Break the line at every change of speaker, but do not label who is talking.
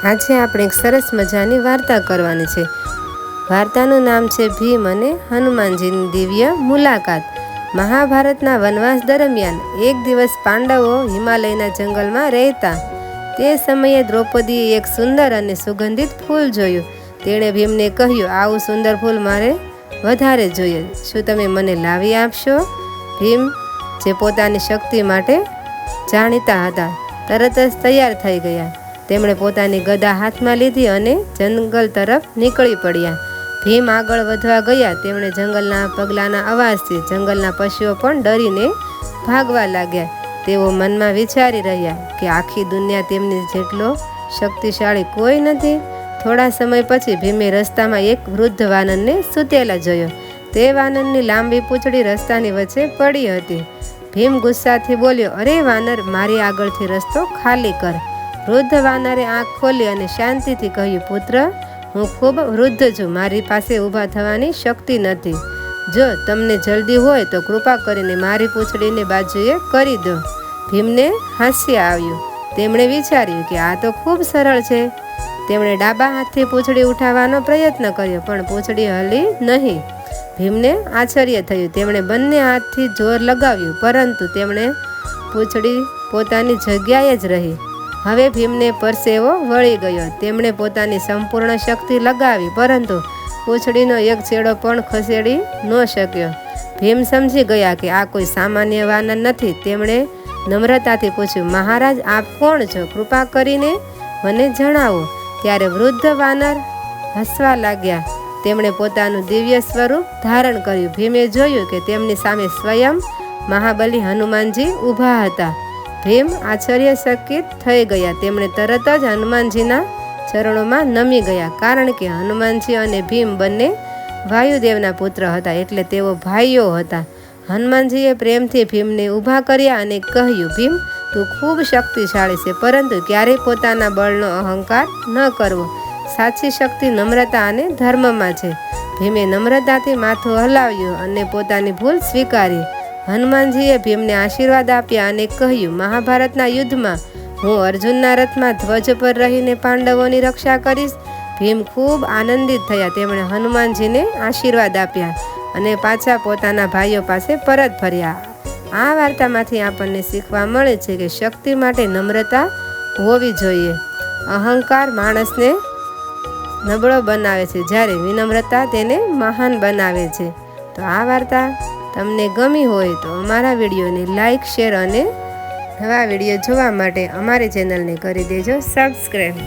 આજે આપણે એક સરસ મજાની વાર્તા કરવાની છે। વાર્તાનું નામ છે ભીમ અને હનુમાનજીની દિવ્ય મુલાકાત। મહાભારતના વનવાસ દરમિયાન એક દિવસ પાંડવો હિમાલયના જંગલમાં રહેતા। તે સમયે દ્રૌપદીએ એક સુંદર અને સુગંધિત ફૂલ જોયું। તેણે ભીમને કહ્યું, આવું સુંદર ફૂલ મારે વધારે જોઈએ, શું તમે મને લાવી આપશો? ભીમ, જે પોતાની શક્તિ માટે જાણીતા હતા, તરત જ તૈયાર થઈ ગયા। તેમણે પોતાની ગદા હાથમાં લીધી અને જંગલ તરફ નીકળી પડ્યા। ભીમ આગળ વધવા ગયા। તેમણે જંગલના પગલાના અવાજથી જંગલના પશુઓ પણ ડરીને ભાગવા લાગ્યા। તેઓ મનમાં વિચારી રહ્યા કે આખી દુનિયા તેમની જેટલો શક્તિશાળી કોઈ નથી। થોડા સમય પછી ભીમે રસ્તામાં એક વૃદ્ધ વાનરને સૂતેલા જોયો। તે વાનરની લાંબી પૂંછડી રસ્તાની વચ્ચે પડી હતી। ભીમ ગુસ્સાથી બોલ્યો, અરે વાનર, મારી આગળથી રસ્તો ખાલી કર। વૃદ્ધ વાનરે આંખ ખોલી અને શાંતિથી કહ્યું, પુત્ર, હું ખૂબ વૃદ્ધ છું, મારી પાસે ઊભા થવાની શક્તિ નથી। જો તમને જલ્દી હોય તો કૃપા કરીને મારી પૂંછડીને બાજુએ કરી દો। ભીમને હાસ્ય આવ્યું। તેમણે વિચાર્યું કે આ તો ખૂબ સરળ છે। તેમણે ડાબા હાથથી પૂંછડી ઉઠાવવાનો પ્રયત્ન કર્યો, પણ પૂંછડી હલી નહીં। ભીમને આશ્ચર્ય થયું। તેમણે બંને હાથથી જોર લગાવ્યું, પરંતુ તેમણે પૂંછડી પોતાની જગ્યાએ જ રહી। હવે ભીમને પરસેવો વળી ગયો। તેમણે પોતાની સંપૂર્ણ શક્તિ લગાવી, પરંતુ પૂંછડીનો એક છેડો પણ ખસેડી ન શક્યો। ભીમ સમજી ગયા કે આ કોઈ સામાન્ય વાનર નથી। તેમણે નમ્રતાથી પૂછ્યું, મહારાજ, આપ કોણ છો? કૃપા કરીને મને જણાવો। ત્યારે વૃદ્ધ વાનર હસવા લાગ્યા। તેમણે પોતાનું દિવ્ય સ્વરૂપ ધારણ કર્યું। ભીમે જોયું કે તેમની સામે સ્વયં મહાબલી હનુમાનજી ઊભા હતા। ભીમ આશ્ચર્યચકિત થઈ ગયા। તેમણે તરત જ હનુમાનજીના ચરણોમાં નમી ગયા, કારણ કે હનુમાનજી અને ભીમ બંને વાયુદેવના પુત્ર હતા, એટલે તેઓ ભાઈઓ હતા। હનુમાનજીએ પ્રેમથી ભીમને ઊભા કર્યા અને કહ્યું, ભીમ, તું ખૂબ શક્તિશાળી છે, પરંતુ ક્યારેય પોતાના બળનો અહંકાર ન કરવો। સાચી શક્તિ નમ્રતા અને ધર્મમાં છે। ભીમે નમ્રતાથી માથું હલાવ્યું અને પોતાની ભૂલ સ્વીકારી। હનુમાનજીએ ભીમને આશીર્વાદ આપ્યા અને કહ્યું, મહાભારતના યુદ્ધમાં હું અર્જુનના રથમાં ધ્વજ પર રહીને પાંડવોની રક્ષા કરીશ। ભીમ ખૂબ આનંદિત થયા। તેમણે હનુમાનજીને આશીર્વાદ આપ્યા અને પાછા પોતાના ભાઈઓ પાસે પરત ફર્યા। આ વાર્તામાંથી આપણને શીખવા મળે છે કે શક્તિ માટે નમ્રતા હોવી જોઈએ। અહંકાર માણસને નબળો બનાવે છે, જ્યારે વિનમ્રતા તેને મહાન બનાવે છે। તો આ વાર્તા તમને ગમી હોય તો અમારા વિડીયોને લાઈક, શેર અને નવા વિડીયો જોવા માટે અમારી ચેનલને કરી દેજો સબસ્ક્રાઈબ।